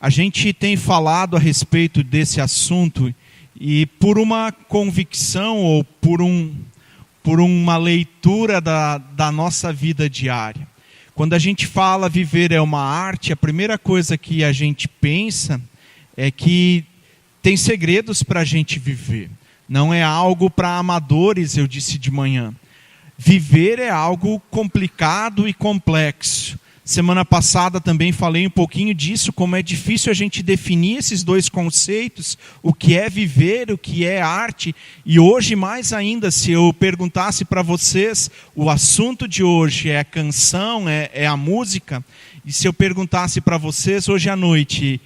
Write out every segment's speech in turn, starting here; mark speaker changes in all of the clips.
Speaker 1: A gente tem falado a respeito desse assunto e por uma convicção ou por uma leitura da nossa vida diária. Quando a gente fala viver é uma arte, a primeira coisa que a gente pensa é que tem segredos para a gente viver. Não é algo para amadores, eu disse de manhã. Viver é algo complicado e complexo. Semana passada também falei um pouquinho disso, como é difícil a gente definir esses dois conceitos, o que é viver, o que é arte. E hoje, mais ainda, se eu perguntasse para vocês, o assunto de hoje é a canção, é a música, e se eu perguntasse para vocês hoje à noite,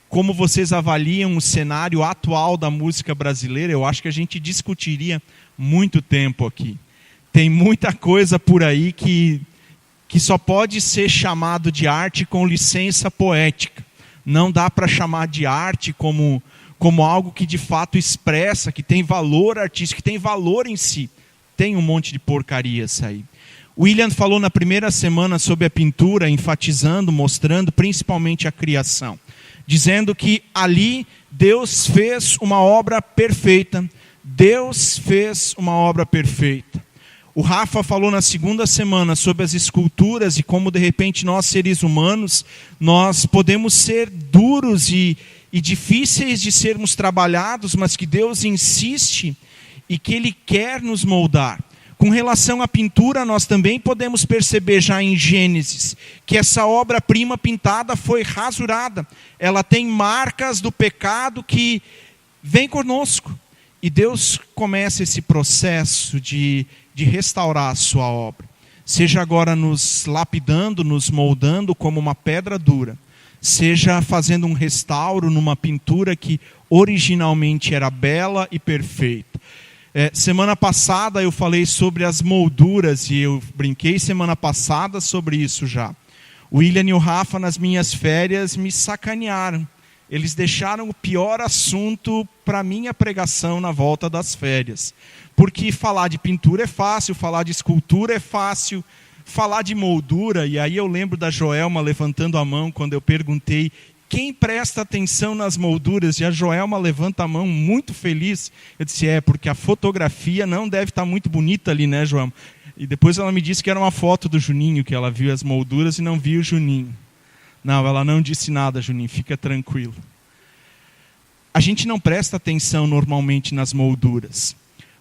Speaker 1: como vocês avaliam o cenário atual da música brasileira, eu acho que a gente discutiria muito tempo aqui. Tem muita coisa por aí que só pode ser chamado de arte com licença poética. Não dá para chamar de arte como algo que de fato expressa, que tem valor artístico, que tem valor em si. Tem um monte de porcarias aí. William falou na primeira semana sobre a pintura, enfatizando, mostrando principalmente a criação. Dizendo que ali Deus fez uma obra perfeita. Deus fez uma obra perfeita. O Rafa falou na segunda semana sobre as esculturas e como de repente nós seres humanos, nós podemos ser duros e difíceis de sermos trabalhados, mas que Deus insiste e que Ele quer nos moldar. Com relação à pintura, nós também podemos perceber já em Gênesis que essa obra-prima pintada foi rasurada. Ela tem marcas do pecado que vem conosco. E Deus começa esse processo de restaurar a sua obra. Seja agora nos lapidando, nos moldando como uma pedra dura. Seja fazendo um restauro numa pintura que originalmente era bela e perfeita. Semana passada eu falei sobre as molduras e eu brinquei semana passada sobre isso já. O William e o Rafa nas minhas férias me sacanearam. Eles deixaram o pior assunto para minha pregação na volta das férias. Porque falar de pintura é fácil, falar de escultura é fácil, falar de moldura, e aí eu lembro da Joelma levantando a mão quando eu perguntei quem presta atenção nas molduras, e a Joelma levanta a mão muito feliz. Eu disse, porque a fotografia não deve estar muito bonita ali, né, Joelma? E depois ela me disse que era uma foto do Juninho, que ela viu as molduras e não viu o Juninho. Não, ela não disse nada, Juninho, fica tranquilo. A gente não presta atenção normalmente nas molduras,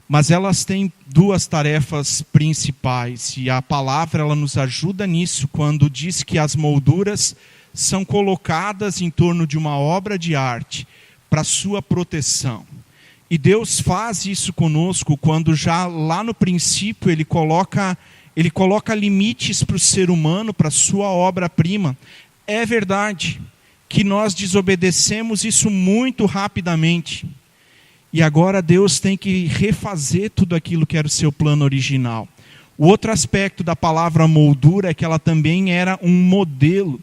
Speaker 1: mas elas têm duas tarefas principais, e a palavra ela nos ajuda nisso quando diz que as molduras são colocadas em torno de uma obra de arte para sua proteção. E Deus faz isso conosco quando já lá no princípio Ele coloca limites para o ser humano, para a sua obra-prima. É verdade que nós desobedecemos isso muito rapidamente. E agora Deus tem que refazer tudo aquilo que era o seu plano original. O outro aspecto da palavra moldura é que ela também era um modelo.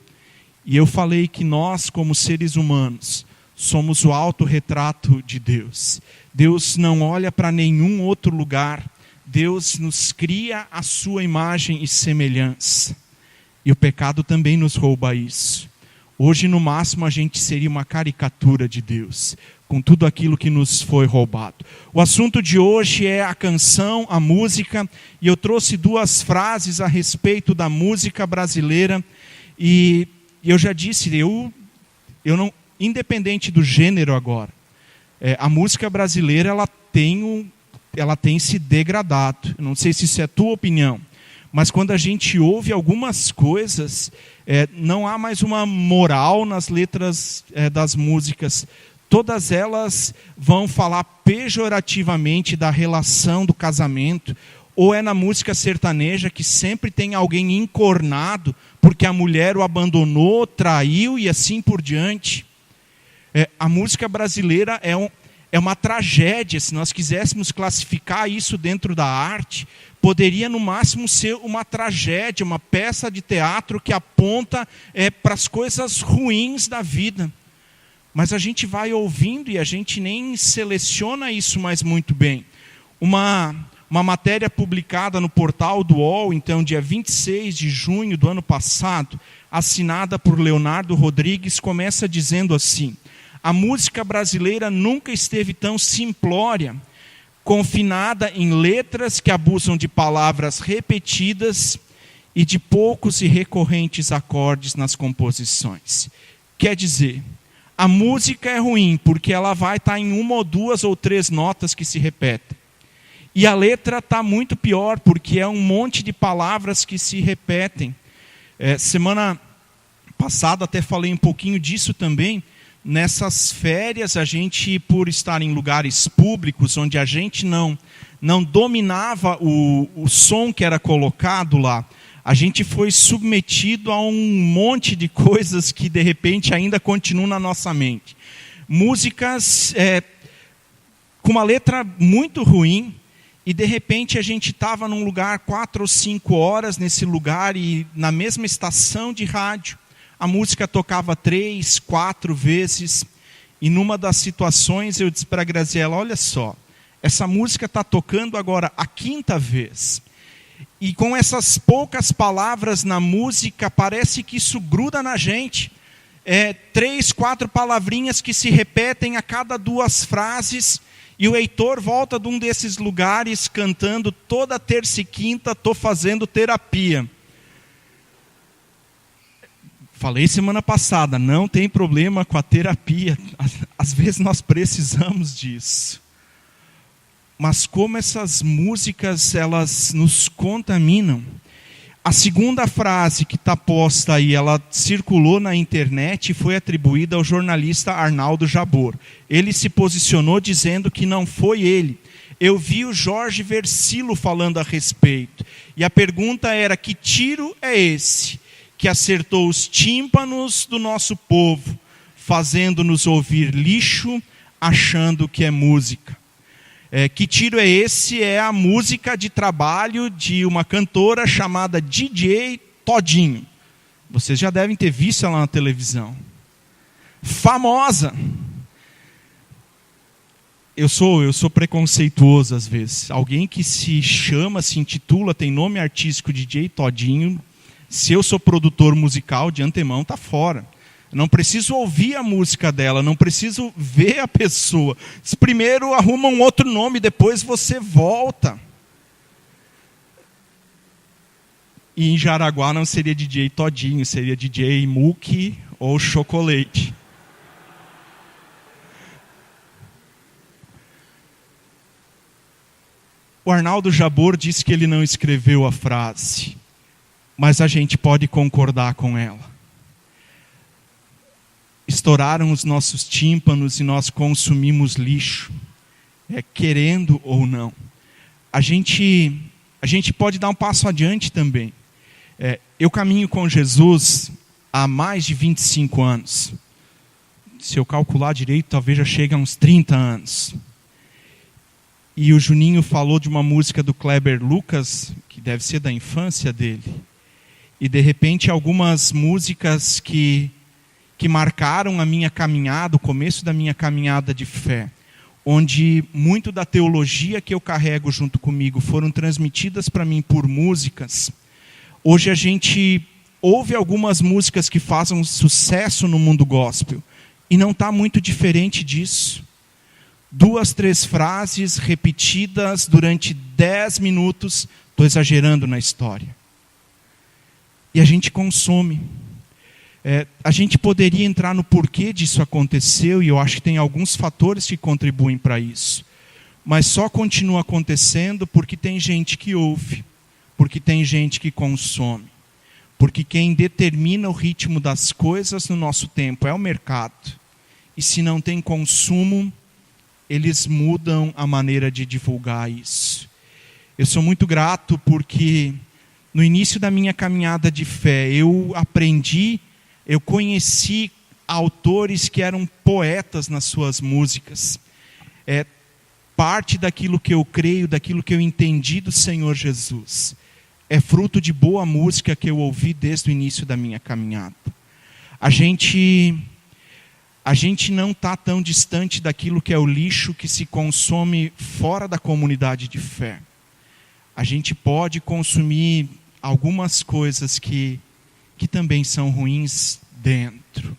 Speaker 1: E eu falei que nós, como seres humanos, somos o autorretrato de Deus. Deus não olha para nenhum outro lugar. Deus nos cria a sua imagem e semelhança. E o pecado também nos rouba isso. Hoje, no máximo, a gente seria uma caricatura de Deus, com tudo aquilo que nos foi roubado. O assunto de hoje é a canção, a música, e eu trouxe duas frases a respeito da música brasileira, e eu já disse, eu não, independente do gênero agora, a música brasileira ela tem se degradado. Eu não sei se isso é a tua opinião. Mas quando a gente ouve algumas coisas, não há mais uma moral nas letras das músicas. Todas elas vão falar pejorativamente da relação do casamento. Ou é na música sertaneja que sempre tem alguém encornado porque a mulher o abandonou, traiu e assim por diante. A música brasileira é uma tragédia. Se nós quiséssemos classificar isso dentro da arte, poderia no máximo ser uma tragédia, uma peça de teatro que aponta para as coisas ruins da vida. Mas a gente vai ouvindo e a gente nem seleciona isso mais muito bem. Uma Uma matéria publicada no portal do UOL, então, dia 26 de junho do ano passado, assinada por Leonardo Rodrigues, começa dizendo assim: a música brasileira nunca esteve tão simplória, confinada em letras que abusam de palavras repetidas e de poucos e recorrentes acordes nas composições. Quer dizer, a música é ruim porque ela vai estar em uma ou duas ou três notas que se repetem. E a letra está muito pior porque é um monte de palavras que se repetem. Semana passada até falei um pouquinho disso também. Nessas férias, a gente, por estar em lugares públicos, onde a gente não dominava o som que era colocado lá, a gente foi submetido a um monte de coisas que, de repente, ainda continuam na nossa mente. Músicas com uma letra muito ruim, e, de repente, a gente estava num lugar 4 ou 5 horas nesse lugar, e na mesma estação de rádio, a música tocava 3, 4 vezes, e numa das situações eu disse para a Graziela: olha só, essa música está tocando agora a 5ª vez, e com essas poucas palavras na música, parece que isso gruda na gente. 3, 4 palavrinhas que se repetem a cada 2 frases, e o Heitor volta de um desses lugares cantando toda terça e quinta: estou fazendo terapia. Falei semana passada, não tem problema com a terapia. Às vezes nós precisamos disso. Mas como essas músicas, elas nos contaminam. A segunda frase que está posta aí, ela circulou na internet e foi atribuída ao jornalista Arnaldo Jabor. Ele se posicionou dizendo que não foi ele. Eu vi o Jorge Versilo falando a respeito. E a pergunta era: que tiro é esse que acertou os tímpanos do nosso povo, fazendo-nos ouvir lixo, achando que é música? Que tiro é esse? É a música de trabalho de uma cantora chamada DJ Todinho. Vocês já devem ter visto ela na televisão. Famosa. Eu sou preconceituoso às vezes. Alguém que se intitula, tem nome artístico DJ Todinho, se eu sou produtor musical, de antemão está fora. Não preciso ouvir a música dela, não preciso ver a pessoa. Primeiro arruma um outro nome, depois você volta. E em Jaraguá não seria DJ Todinho, seria DJ Muki ou Chocolate. O Arnaldo Jabor disse que ele não escreveu a frase, mas a gente pode concordar com ela. Estouraram os nossos tímpanos e nós consumimos lixo, querendo ou não. A gente pode dar um passo adiante também. Eu caminho com Jesus há mais de 25 anos. Se eu calcular direito, talvez já chegue a uns 30 anos. E o Juninho falou de uma música do Kleber Lucas, que deve ser da infância dele. E de repente algumas músicas que marcaram a minha caminhada, o começo da minha caminhada de fé, onde muito da teologia que eu carrego junto comigo foram transmitidas para mim por músicas. Hoje a gente ouve algumas músicas que fazem sucesso no mundo gospel, e não está muito diferente disso. 2, 3 frases repetidas durante 10 minutos, estou exagerando na história. E a gente consome. A gente poderia entrar no porquê disso aconteceu, e eu acho que tem alguns fatores que contribuem para isso. Mas só continua acontecendo porque tem gente que ouve, porque tem gente que consome. Porque quem determina o ritmo das coisas no nosso tempo é o mercado. E se não tem consumo, eles mudam a maneira de divulgar isso. Eu sou muito grato porque no início da minha caminhada de fé, eu conheci autores que eram poetas nas suas músicas. Parte daquilo que eu creio, daquilo que eu entendi do Senhor Jesus, é fruto de boa música que eu ouvi desde o início da minha caminhada. A gente não está tão distante daquilo que é o lixo que se consome fora da comunidade de fé. a gente pode consumir algumas coisas que também são ruins dentro.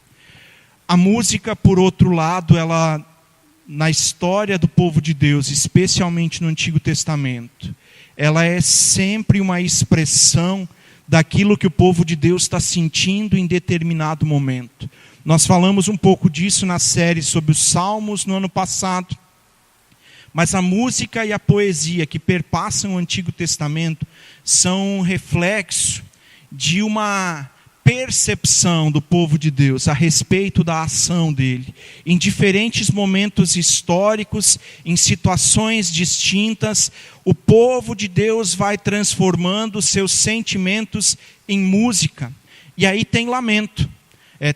Speaker 1: A música, por outro lado, ela, na história do povo de Deus, especialmente no Antigo Testamento, ela é sempre uma expressão daquilo que o povo de Deus está sentindo em determinado momento. Nós falamos um pouco disso na série sobre os Salmos no ano passado. Mas a música e a poesia que perpassam o Antigo Testamento são um reflexo de uma percepção do povo de Deus a respeito da ação dele. Em diferentes momentos históricos, em situações distintas, o povo de Deus vai transformando seus sentimentos em música. E aí tem lamento.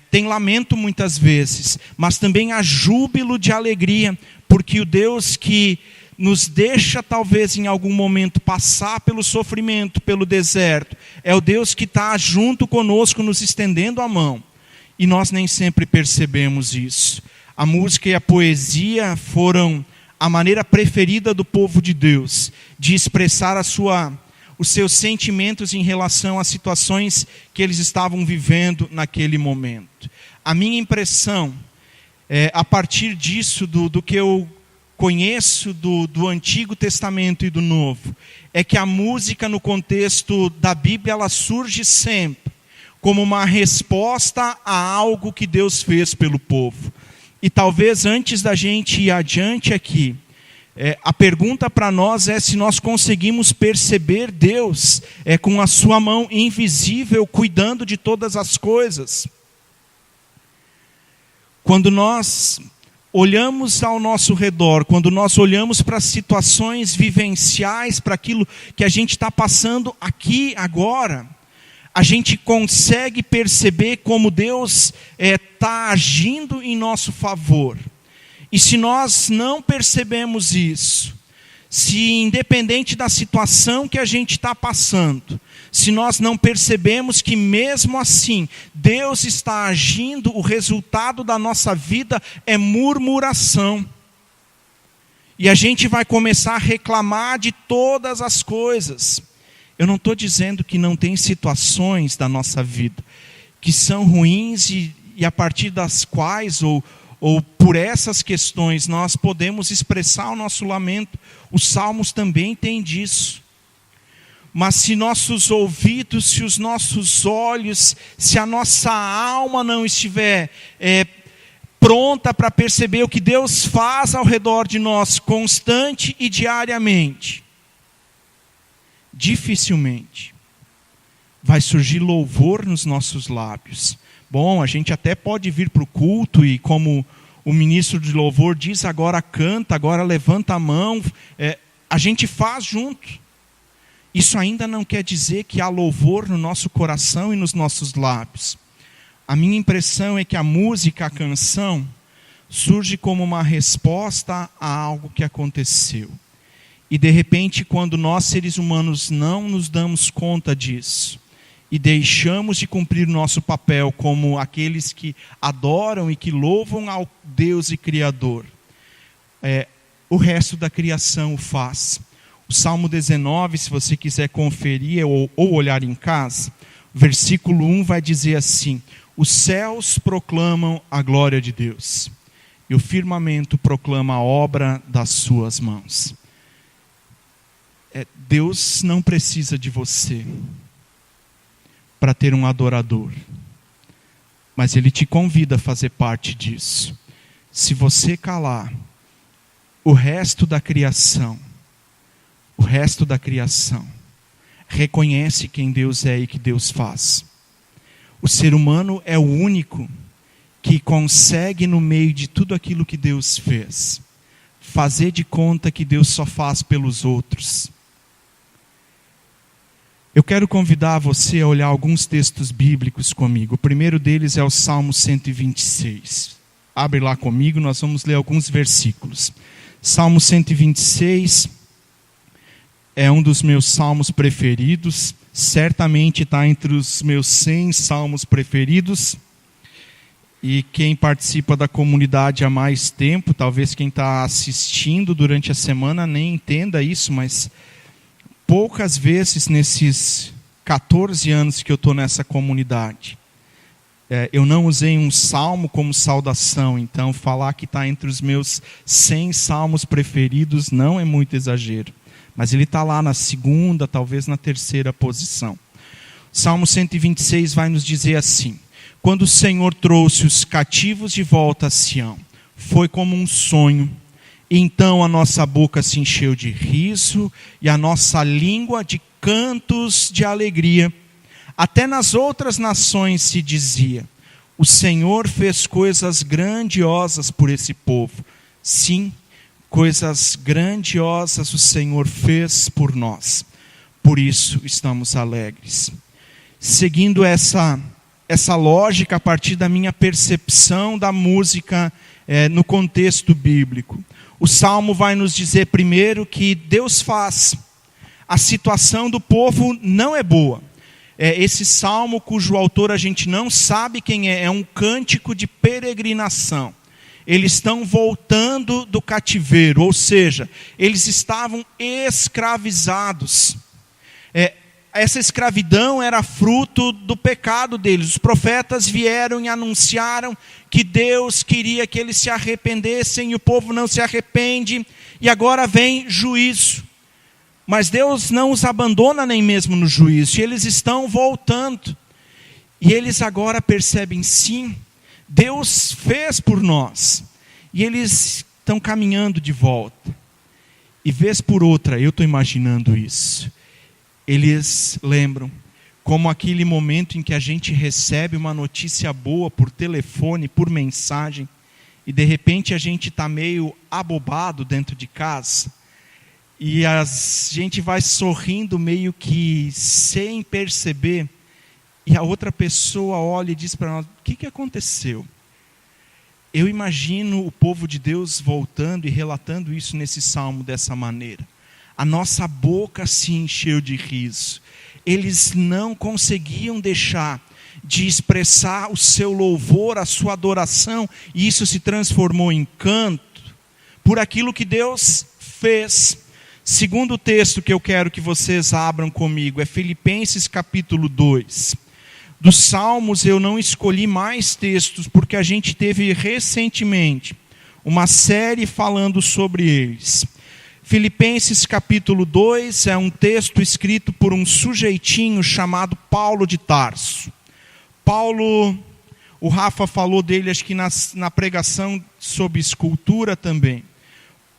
Speaker 1: Tem lamento muitas vezes, mas também há júbilo de alegria, porque o Deus que nos deixa talvez em algum momento passar pelo sofrimento, pelo deserto, é o Deus que está junto conosco, nos estendendo a mão. E nós nem sempre percebemos isso. A música e a poesia foram a maneira preferida do povo de Deus de expressar os seus sentimentos em relação às situações que eles estavam vivendo naquele momento. A minha impressão, a partir disso, do que eu conheço do Antigo Testamento e do Novo, é que a música no contexto da Bíblia, ela surge sempre como uma resposta a algo que Deus fez pelo povo. E talvez antes da gente ir adiante aqui, a pergunta para nós é se nós conseguimos perceber Deus com a sua mão invisível cuidando de todas as coisas. Quando nós olhamos ao nosso redor, quando nós olhamos para as situações vivenciais, para aquilo que a gente está passando aqui agora, a gente consegue perceber como Deus está agindo em nosso favor. E se nós não percebemos isso, se independente da situação que a gente está passando, se nós não percebemos que mesmo assim Deus está agindo, o resultado da nossa vida é murmuração. E a gente vai começar a reclamar de todas as coisas. Eu não estou dizendo que não tem situações da nossa vida que são ruins e a partir das quais, ou por essas questões, nós podemos expressar o nosso lamento. Os Salmos também têm disso. Mas se nossos ouvidos, se os nossos olhos, se a nossa alma não estiver pronta para perceber o que Deus faz ao redor de nós, constante e diariamente, dificilmente vai surgir louvor nos nossos lábios. Bom, a gente até pode vir para o culto e, como o ministro de louvor diz, agora canta, agora levanta a mão, a gente faz junto. Isso ainda não quer dizer que há louvor no nosso coração e nos nossos lábios. A minha impressão é que a música, a canção, surge como uma resposta a algo que aconteceu. E de repente, quando nós seres humanos não nos damos conta disso, e deixamos de cumprir nosso papel como aqueles que adoram e que louvam ao Deus e Criador, o resto da criação o faz. O Salmo 19, se você quiser conferir ou olhar em casa, versículo 1 vai dizer assim: os céus proclamam a glória de Deus, e o firmamento proclama a obra das suas mãos. Deus não precisa de você para ter um adorador, mas Ele te convida a fazer parte disso. Se você calar, o resto da criação reconhece quem Deus é e que Deus faz. O ser humano é o único que consegue, no meio de tudo aquilo que Deus fez, fazer de conta que Deus só faz pelos outros. Eu quero convidar você a olhar alguns textos bíblicos comigo. O primeiro deles é o Salmo 126. Abre lá comigo, nós vamos ler alguns versículos. Salmo 126 é um dos meus salmos preferidos. Certamente está entre os meus 100 salmos preferidos. E quem participa da comunidade há mais tempo, talvez quem está assistindo durante a semana nem entenda isso, mas poucas vezes nesses 14 anos que eu estou nessa comunidade, eu não usei um salmo como saudação, então falar que está entre os meus 100 salmos preferidos não é muito exagero. Mas ele está lá na segunda, talvez na terceira posição. Salmo 126 vai nos dizer assim: quando o Senhor trouxe os cativos de volta a Sião, foi como um sonho. E então a nossa boca se encheu de riso e a nossa língua de cantos de alegria. Até nas outras nações se dizia: o Senhor fez coisas grandiosas por esse povo. Sim, coisas grandiosas o Senhor fez por nós. Por isso estamos alegres. Seguindo essa lógica a partir da minha percepção da música no contexto bíblico, o Salmo vai nos dizer primeiro que Deus faz. A situação do povo não é boa. Esse salmo, cujo autor a gente não sabe quem é um cântico de peregrinação. Eles estão voltando do cativeiro, ou seja, eles estavam escravizados. Essa escravidão era fruto do pecado deles. Os profetas vieram e anunciaram que Deus queria que eles se arrependessem, e o povo não se arrepende, e agora vem juízo. Mas Deus não os abandona nem mesmo no juízo, e eles estão voltando. E eles agora percebem, sim, Deus fez por nós. E eles estão caminhando de volta. E vez por outra, eu estou imaginando isso, eles lembram como aquele momento em que a gente recebe uma notícia boa por telefone, por mensagem, e de repente a gente está meio abobado dentro de casa. E a gente vai sorrindo meio que sem perceber, e a outra pessoa olha e diz para nós: o que aconteceu? Eu imagino o povo de Deus voltando e relatando isso nesse salmo dessa maneira. A nossa boca se encheu de riso. Eles não conseguiam deixar de expressar o seu louvor, a sua adoração, e isso se transformou em canto por aquilo que Deus fez. Segundo texto que eu quero que vocês abram comigo é Filipenses capítulo 2. Dos Salmos eu não escolhi mais textos, porque a gente teve recentemente uma série falando sobre eles. Filipenses capítulo 2 é um texto escrito por um sujeitinho chamado Paulo de Tarso. Paulo, o Rafa falou dele acho que na pregação sobre escultura também.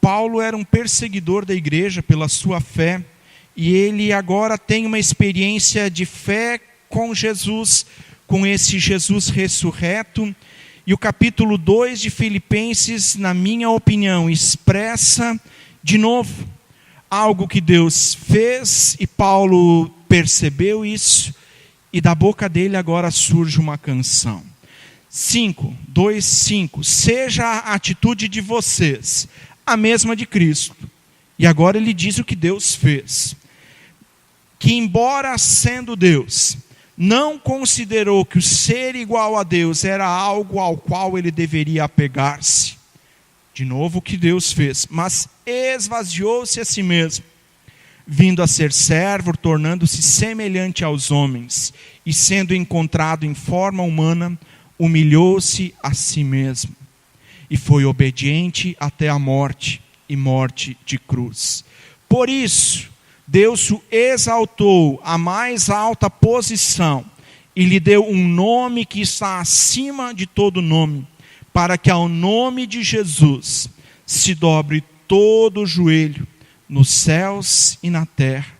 Speaker 1: Paulo era um perseguidor da igreja pela sua fé, e ele agora tem uma experiência de fé com Jesus, com esse Jesus ressurreto. E o capítulo 2 de Filipenses, na minha opinião, expressa de novo algo que Deus fez, e Paulo percebeu isso, e da boca dele agora surge uma canção. 2:5, seja a atitude de vocês a mesma de Cristo. E agora ele diz o que Deus fez. Que embora sendo Deus, não considerou que o ser igual a Deus era algo ao qual ele deveria apegar-se. De novo o que Deus fez. Mas esvaziou-se a si mesmo, vindo a ser servo, tornando-se semelhante aos homens. E sendo encontrado em forma humana, humilhou-se a si mesmo. E foi obediente até a morte, e morte de cruz. Por isso, Deus o exaltou à mais alta posição, e lhe deu um nome que está acima de todo nome, para que ao nome de Jesus se dobre todo o joelho, nos céus e na terra,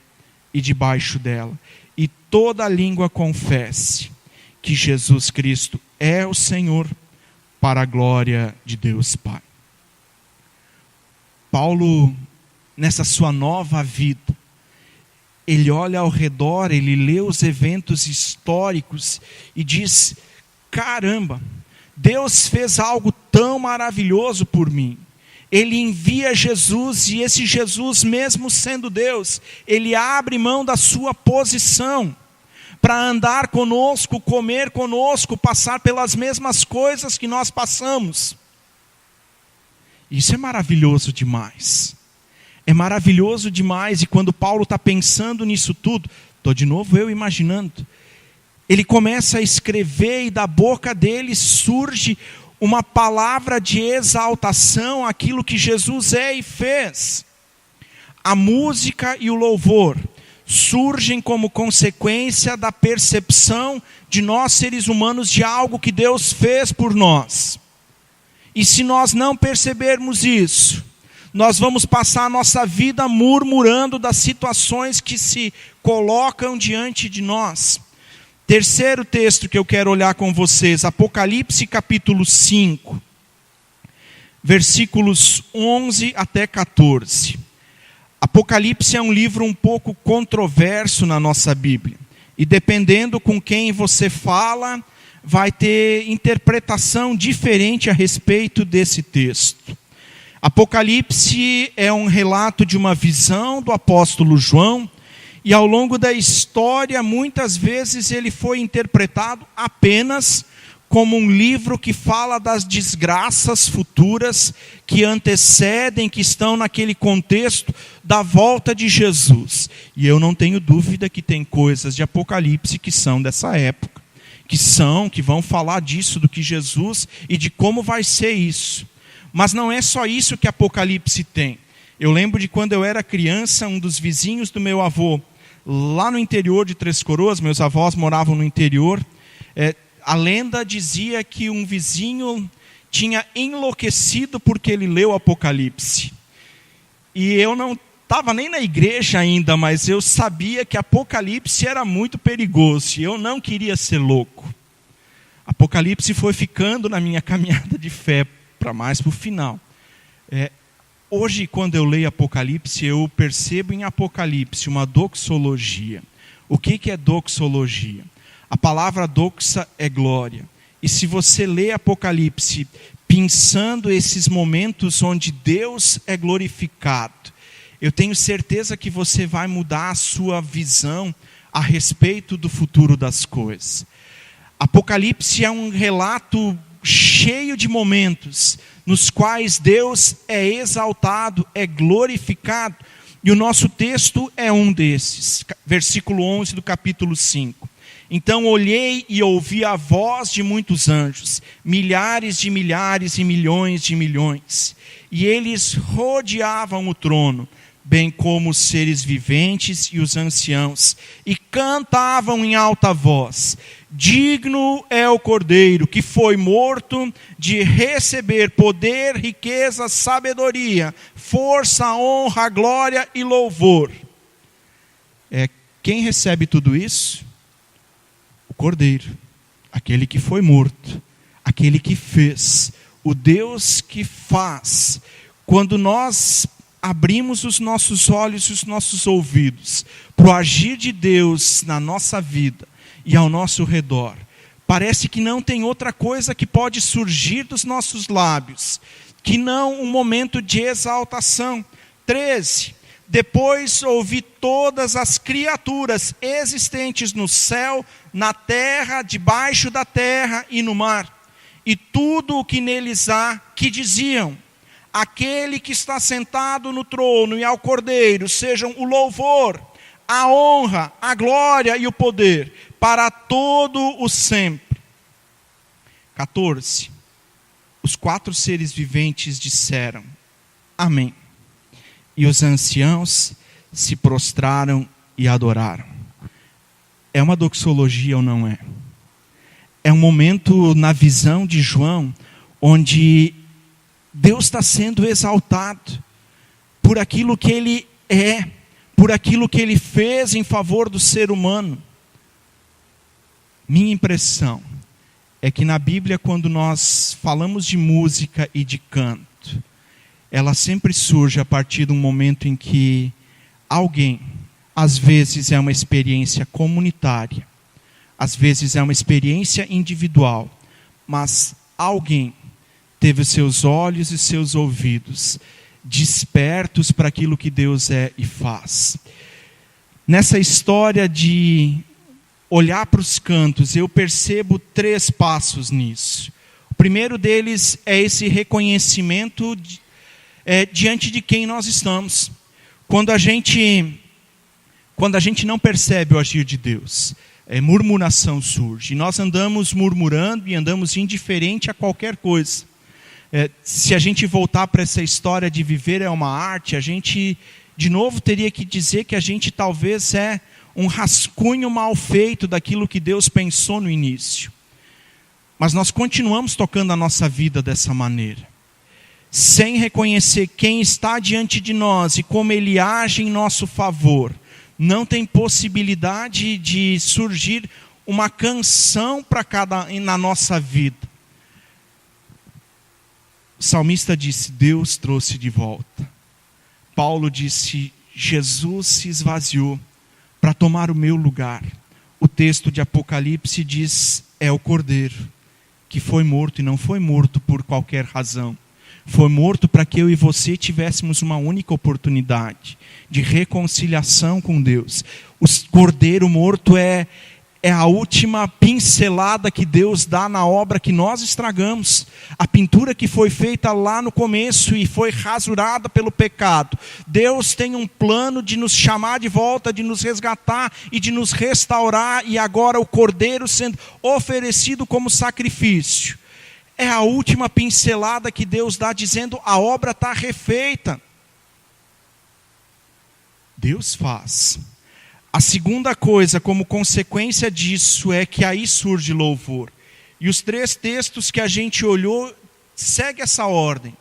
Speaker 1: e debaixo dela, e toda língua confesse que Jesus Cristo é o Senhor, para a glória de Deus Pai. Paulo, nessa sua nova vida, ele olha ao redor, ele lê os eventos históricos e diz: caramba, Deus fez algo tão maravilhoso por mim. Ele envia Jesus, e esse Jesus, mesmo sendo Deus, ele abre mão da sua posição para andar conosco, comer conosco, passar pelas mesmas coisas que nós passamos. Isso é maravilhoso demais. É maravilhoso demais, e quando Paulo está pensando nisso tudo, estou de novo eu imaginando, ele começa a escrever e da boca dele surge uma palavra de exaltação àquilo que Jesus é e fez. A música e o louvor surgem como consequência da percepção de nós seres humanos de algo que Deus fez por nós. E se nós não percebermos isso, nós vamos passar a nossa vida murmurando das situações que se colocam diante de nós. Terceiro texto que eu quero olhar com vocês, Apocalipse capítulo 5, versículos 11 até 14. Apocalipse é um livro um pouco controverso na nossa Bíblia. E dependendo com quem você fala, vai ter interpretação diferente a respeito desse texto. Apocalipse é um relato de uma visão do apóstolo João, e ao longo da história, muitas vezes ele foi interpretado apenas como um livro que fala das desgraças futuras que antecedem, que estão naquele contexto da volta de Jesus. E eu não tenho dúvida que tem coisas de Apocalipse que são dessa época, que vão falar disso, do que Jesus e de como vai ser isso. Mas não é só isso que Apocalipse tem. Eu lembro de quando eu era criança, um dos vizinhos do meu avô, lá no interior de Três Coroas, meus avós moravam no interior, a lenda dizia que um vizinho tinha enlouquecido porque ele leu Apocalipse. E eu não estava nem na igreja ainda, mas eu sabia que Apocalipse era muito perigoso, e eu não queria ser louco. Apocalipse foi ficando na minha caminhada de fé, para mais para o final. Hoje, quando eu leio Apocalipse, eu percebo em Apocalipse uma doxologia. O que é doxologia? A palavra doxa é glória. E se você lê Apocalipse pensando esses momentos onde Deus é glorificado, eu tenho certeza que você vai mudar a sua visão a respeito do futuro das coisas. Apocalipse é um relato cheio de momentos nos quais Deus é exaltado, é glorificado, e o nosso texto é um desses, versículo 11 do capítulo 5. Então olhei e ouvi a voz de muitos anjos, milhares de milhares e milhões de milhões, e eles rodeavam o trono, bem como os seres viventes e os anciãos, e cantavam em alta voz: digno é o Cordeiro que foi morto de receber poder, riqueza, sabedoria, força, honra, glória e louvor. Quem recebe tudo isso? O Cordeiro, aquele que foi morto, aquele que fez, o Deus que faz. Quando nós abrimos os nossos olhos e os nossos ouvidos para o agir de Deus na nossa vida e ao nosso redor, parece que não tem outra coisa que pode surgir dos nossos lábios que não um momento de exaltação. 13. Depois ouvi todas as criaturas existentes no céu, na terra, debaixo da terra e no mar, e tudo o que neles há, que diziam: aquele que está sentado no trono e ao Cordeiro sejam o louvor, a honra, a glória e o poder para todo o sempre. 14. Os 4 seres viventes disseram: amém. E os anciãos se prostraram e adoraram. É uma doxologia ou não é? É um momento na visão de João onde Deus está sendo exaltado por aquilo que Ele é, por aquilo que Ele fez em favor do ser humano. Minha impressão é que na Bíblia, quando nós falamos de música e de canto, ela sempre surge a partir de um momento em que alguém, às vezes é uma experiência comunitária, às vezes é uma experiência individual, mas alguém teve os seus olhos e seus ouvidos despertos para aquilo que Deus é e faz. Nessa história de olhar para os cantos, eu percebo 3 passos nisso. O primeiro deles é esse reconhecimento diante de quem nós estamos. Quando a gente não percebe o agir de Deus, murmuração surge. E nós andamos murmurando e andamos indiferente a qualquer coisa. Se a gente voltar para essa história de viver é uma arte, a gente, de novo, teria que dizer que a gente talvez é um rascunho mal feito daquilo que Deus pensou no início. Mas nós continuamos tocando a nossa vida dessa maneira, sem reconhecer quem está diante de nós e como Ele age em nosso favor. Não tem possibilidade de surgir uma canção na nossa vida. O salmista disse, Deus trouxe de volta. Paulo disse, Jesus se esvaziou para tomar o meu lugar. O texto de Apocalipse diz, é o Cordeiro, que foi morto, e não foi morto por qualquer razão. Foi morto para que eu e você tivéssemos uma única oportunidade de reconciliação com Deus. O Cordeiro morto é a última pincelada que Deus dá na obra que nós estragamos. A pintura que foi feita lá no começo e foi rasurada pelo pecado. Deus tem um plano de nos chamar de volta, de nos resgatar e de nos restaurar. E agora o Cordeiro sendo oferecido como sacrifício. É a última pincelada que Deus dá dizendo, a obra está refeita. Deus faz. A segunda coisa, como consequência disso, é que aí surge louvor. E os 3 textos que a gente olhou, segue essa ordem.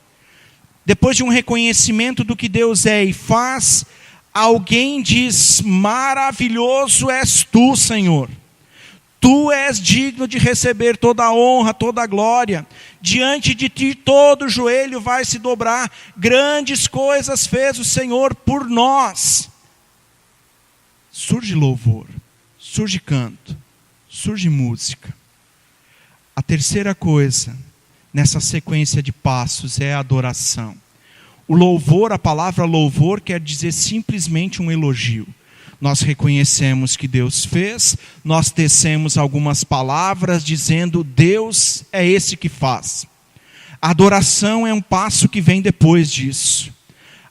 Speaker 1: Depois de um reconhecimento do que Deus é e faz, alguém diz, maravilhoso és tu, Senhor. Tu és digno de receber toda a honra, toda a glória. Diante de ti todo joelho vai se dobrar. Grandes coisas fez o Senhor por nós. Surge louvor, surge canto, surge música. A terceira coisa, nessa sequência de passos, é a adoração. O louvor, a palavra louvor, quer dizer simplesmente um elogio. Nós reconhecemos que Deus fez, nós tecemos algumas palavras dizendo, Deus é esse que faz. A adoração é um passo que vem depois disso.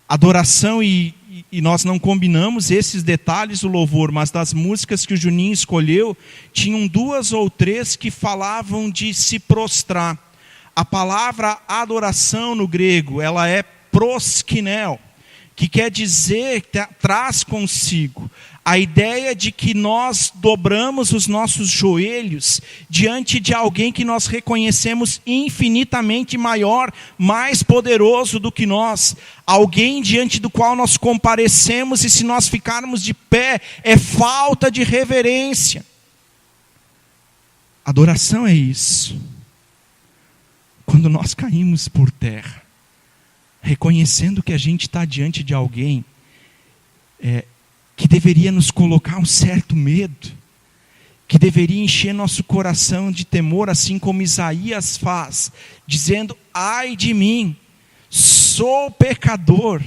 Speaker 1: Adoração e nós não combinamos esses detalhes do louvor, mas das músicas que o Juninho escolheu, tinham 2 ou 3 que falavam de se prostrar. A palavra adoração no grego, ela é proskinel, que quer dizer, traz consigo a ideia de que nós dobramos os nossos joelhos diante de alguém que nós reconhecemos infinitamente maior, mais poderoso do que nós. Alguém diante do qual nós comparecemos e se nós ficarmos de pé, é falta de reverência. Adoração é isso. Quando nós caímos por terra, reconhecendo que a gente está diante de alguém que deveria nos colocar um certo medo, que deveria encher nosso coração de temor, assim como Isaías faz, dizendo, ai de mim, sou pecador.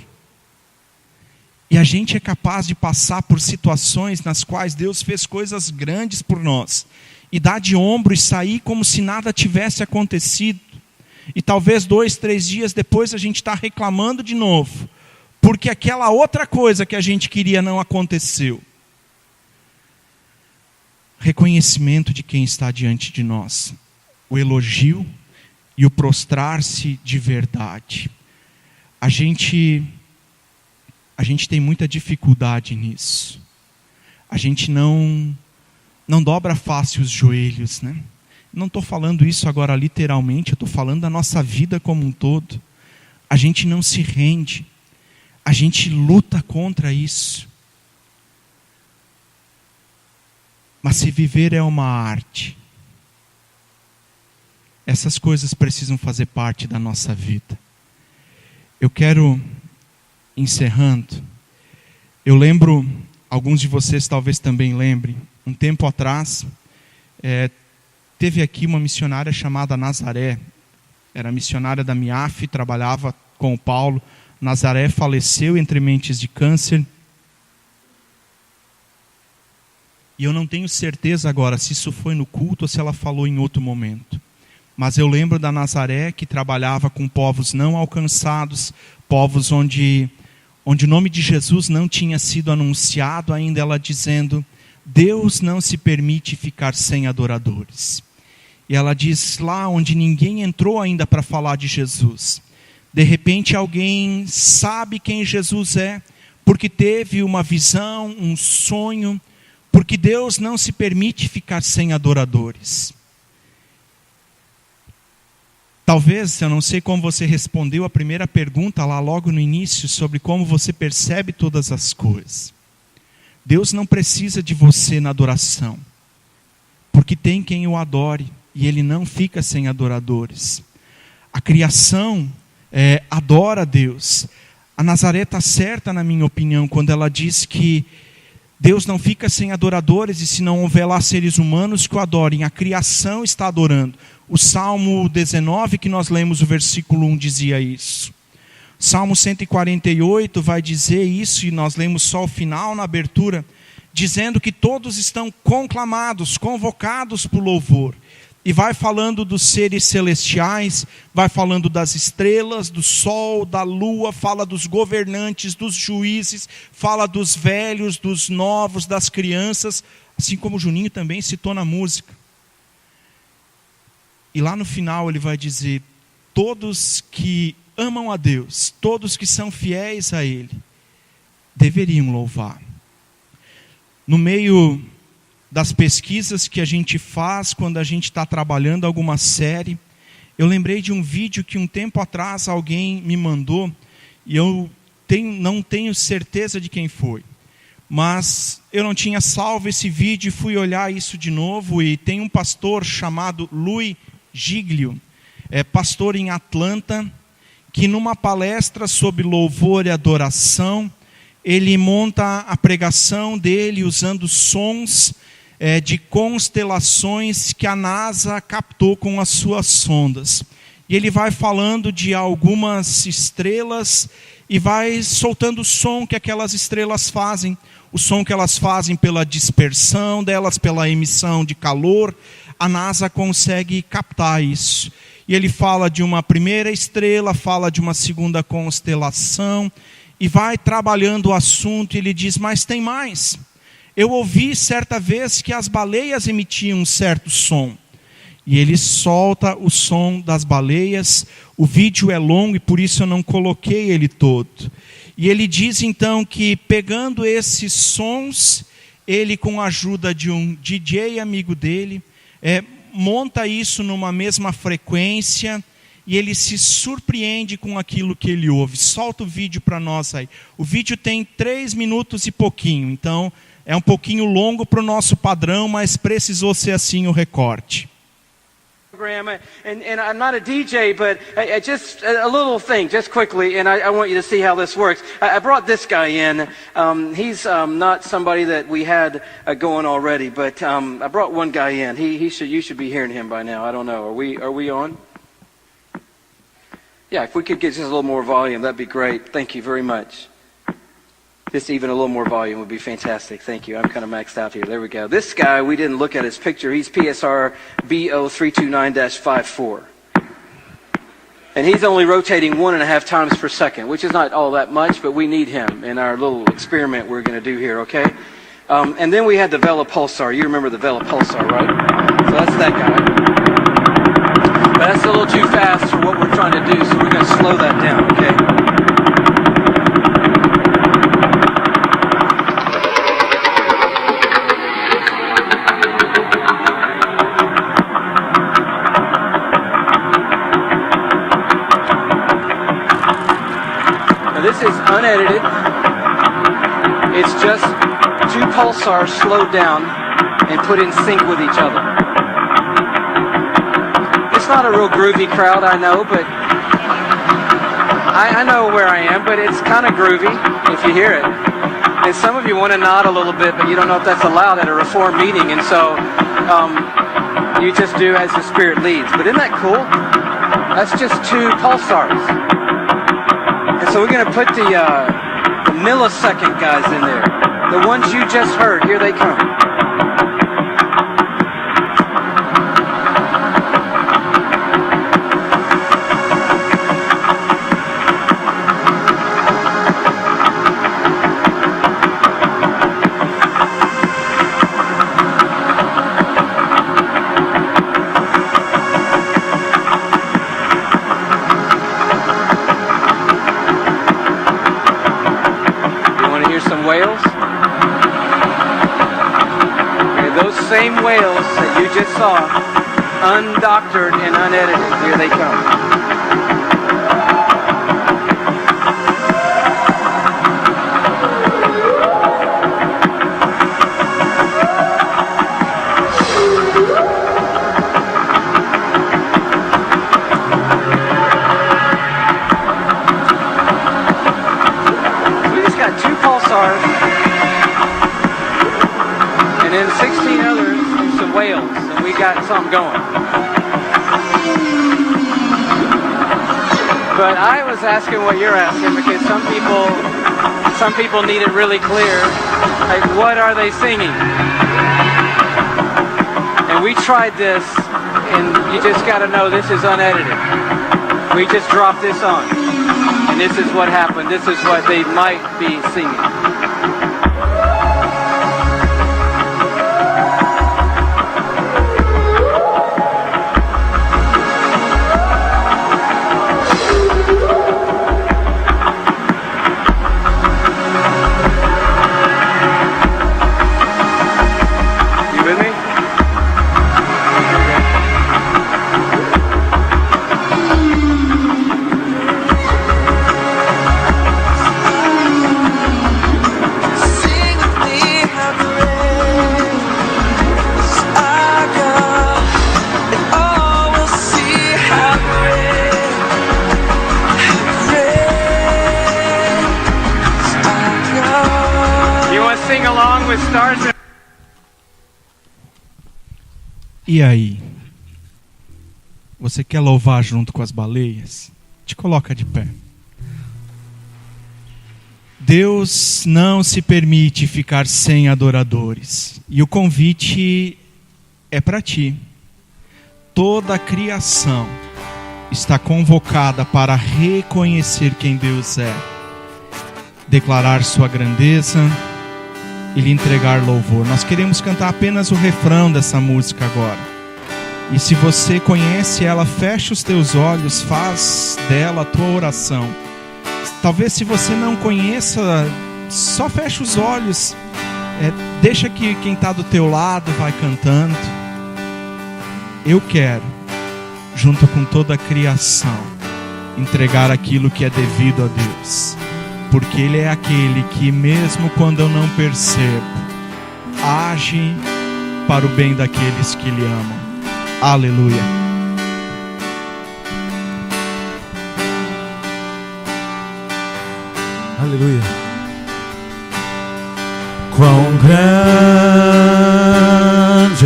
Speaker 1: E a gente é capaz de passar por situações nas quais Deus fez coisas grandes por nós, e dar de ombro e sair como se nada tivesse acontecido. E talvez 2, 3 dias depois a gente está reclamando de novo, porque aquela outra coisa que a gente queria não aconteceu. Reconhecimento de quem está diante de nós, o elogio e o prostrar-se de verdade. A gente tem muita dificuldade nisso. A gente não dobra fácil os joelhos, né? Não estou falando isso agora literalmente, eu estou falando da nossa vida como um todo. A gente não se rende, a gente luta contra isso. Mas se viver é uma arte, essas coisas precisam fazer parte da nossa vida. Eu quero, encerrando, eu lembro, alguns de vocês talvez também lembrem, um tempo atrás, teve aqui uma missionária chamada Nazaré, era missionária da MIAF, trabalhava com o Paulo. Nazaré faleceu entre mentes de câncer. E eu não tenho certeza agora se isso foi no culto ou se ela falou em outro momento. Mas eu lembro da Nazaré que trabalhava com povos não alcançados, povos onde onde o nome de Jesus não tinha sido anunciado ainda, ela dizendo: Deus não se permite ficar sem adoradores. E ela diz lá onde ninguém entrou ainda para falar de Jesus. De repente alguém sabe quem Jesus é, porque teve uma visão, um sonho, porque Deus não se permite ficar sem adoradores. Talvez, eu não sei como você respondeu a primeira pergunta lá logo no início, sobre como você percebe todas as coisas. Deus não precisa de você na adoração, porque tem quem o adore, e Ele não fica sem adoradores. A criação adora a Deus. A Nazaré está certa, na minha opinião, quando ela diz que Deus não fica sem adoradores, e se não houver lá seres humanos que o adorem, a criação está adorando. O Salmo 19, que nós lemos o versículo 1, dizia isso. Salmo 148 vai dizer isso, e nós lemos só o final na abertura, dizendo que todos estão conclamados, convocados para o louvor. E vai falando dos seres celestiais, vai falando das estrelas, do sol, da lua, fala dos governantes, dos juízes, fala dos velhos, dos novos, das crianças, assim como o Juninho também citou na música. E lá no final ele vai dizer: todos que amam a Deus, todos que são fiéis a Ele, deveriam louvar. No meio das pesquisas que a gente faz quando a gente está trabalhando alguma série, eu lembrei de um vídeo que um tempo atrás alguém me mandou, e eu não tenho certeza de quem foi, mas eu não tinha salvo esse vídeo e fui olhar isso de novo, e tem um pastor chamado Louis Giglio, pastor em Atlanta, que numa palestra sobre louvor e adoração, ele monta a pregação dele usando sons de constelações que a NASA captou com as suas sondas. E ele vai falando de algumas estrelas e vai soltando o som que aquelas estrelas fazem. O som que elas fazem pela dispersão delas, pela emissão de calor. A NASA consegue captar isso. E ele fala de uma primeira estrela, fala de uma segunda constelação, e vai trabalhando o assunto, e ele diz: mas tem mais. Eu ouvi certa vez que as baleias emitiam um certo som. E ele solta o som das baleias. O vídeo é longo e por isso eu não coloquei ele todo. E ele diz então que pegando esses sons, ele, com a ajuda de um DJ amigo dele, monta isso numa mesma frequência, e ele se surpreende com aquilo que ele ouve. Solta o vídeo para nós aí. O vídeo tem 3 minutos e pouquinho, então é um pouquinho longo para o nosso padrão, mas precisou ser assim o recorte.
Speaker 2: And I'm not a DJ, but just a little thing, just quickly, and I want you to see how this works. I brought this guy in. He's not somebody that we had going already, but I brought one guy in. You should be hearing him by now. I don't know. Are we on? Yeah, if we could get just a little more volume, that'd be great. Thank you very much. Just even a little more volume would be fantastic. Thank you. I'm kind of maxed out here. There we go. This guy, we didn't look at his picture. He's PSR BO329-54. And he's only rotating 1.5 times per second, which is not all that much, but we need him in our little experiment we're going to do here, okay? And then we had the Vela Pulsar. You remember the Vela Pulsar, right? So that's that guy. But that's a little too fast for what we're trying to do, so we're going to slow that down, okay? This is unedited. It's just 2 pulsars slowed down and put in sync with each other. It's not a real groovy crowd, I know, but I know where I am, but it's kind of groovy if you hear it. And some of you want to nod a little bit, but you don't know if that's allowed at a Reform meeting, and so you just do as the Spirit leads. But isn't that cool? That's just 2 pulsars. And so we're going to put the millisecond guys in there. The ones you just heard, here they come. same whales that you just saw, undoctored and unedited. Here they come. And then 16 others and some whales, and we got something going. But I was asking what you're asking because some people need it really clear. Like, what are they singing? And we tried this, and you just got to know this is unedited. We just dropped this on, and this is what happened. This is what they might be singing.
Speaker 1: E aí? Você quer louvar junto com as baleias? Te coloca de pé. Deus não se permite ficar sem adoradores. E o convite é para ti. Toda a criação está convocada para reconhecer quem Deus é, declarar sua grandeza e lhe entregar louvor. Nós queremos cantar apenas o refrão dessa música agora. E se você conhece ela, fecha os teus olhos, faz dela a tua oração. Talvez se você não conheça, só fecha os olhos, deixa que quem está do teu lado vai cantando. Eu quero, junto com toda a criação, entregar aquilo que é devido a Deus. Porque Ele é aquele que, mesmo quando eu não percebo, age para o bem daqueles que Ele amam. Aleluia.
Speaker 3: Aleluia. Quão grande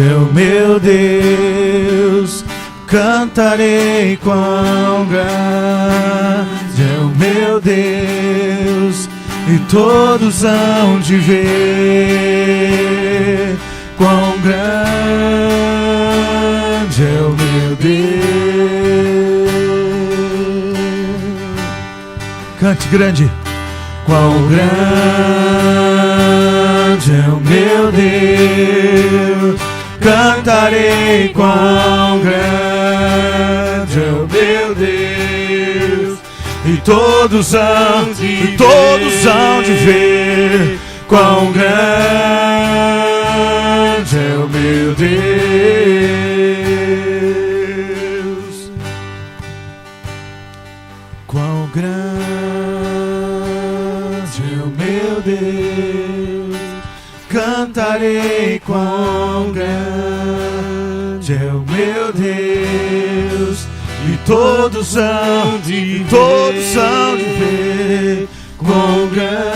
Speaker 3: é o meu Deus, cantarei quão grande é o meu Deus, e todos hão de ver quão grande é o meu Deus. Cante grande. Quão grande é o meu Deus, cantarei quão grande é o meu Deus, e todos hão de ver quão grande é o meu Deus. Quão grande Deus, cantarei quão grande é o meu Deus, e todos hão de ver quão grande